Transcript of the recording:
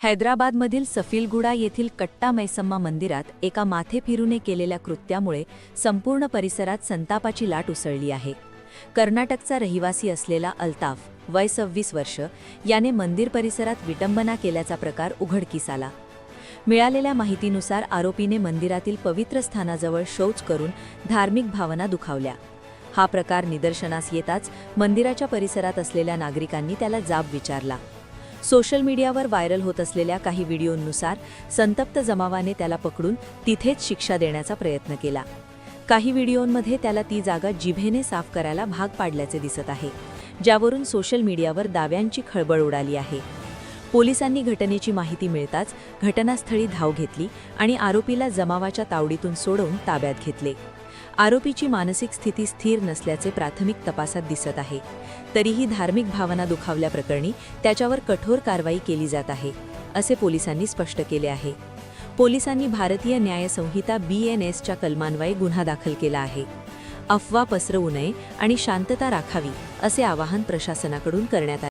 हैदराबादमधील सफीलगुडा येथील कट्टा मैसम्मा मंदिरात एका माथेफिरूने केलेल्या कृत्यामुळे संपूर्ण परिसरात संतापाची लाट उसळली आहे. कर्नाटकचा रहिवासी असलेला अल्ताफ, वय 26 वर्ष, याने मंदिर परिसरात विटंबना केल्याचा प्रकार उघडकीस आला. मिळालेल्या माहितीनुसार आरोपीने मंदिरातील पवित्र स्थानाजवळ शौच करून धार्मिक भावना दुखावल्या. हा प्रकार निदर्शनास येताच मंदिराच्या परिसरात असलेल्या नागरिकांनी त्याला जाब विचारला. सोशल मीडियावर व्हायरल होत असलेल्या काही व्हिडिओंनुसार संतप्त जमावाने त्याला पकडून तिथेच शिक्षा देण्याचा प्रयत्न केला. काही व्हिडिओंमध्ये त्याला ती जागा जिभेने साफ करायला भाग पाडल्याचे दिसत आहे, ज्यावरून सोशल मीडियावर दाव्यांची खळबळ उडाली आहे. पोलिसांनी घटनेची माहिती मिळताच घटनास्थळी धाव घेतली आणि आरोपीला जमावाच्या तावडीतून सोडवून ताब्यात घेतले. आरोपीची मानसिक स्थिती स्थिर नसल्याचे प्राथमिक तपासात दिसत आहे. तरीही धार्मिक भावना दुखावल्याप्रकरणी त्याच्यावर कठोर कारवाई केली जात आहे, असे पोलिसांनी स्पष्ट केले आहे. पोलिसांनी भारतीय न्याय संहिता BNSच्या कलमान्वये गुन्हा दाखल केला आहे. अफवा पसरवू नये आणि शांतता राखावी, असे आवाहन प्रशासनाकडून करण्यात आले.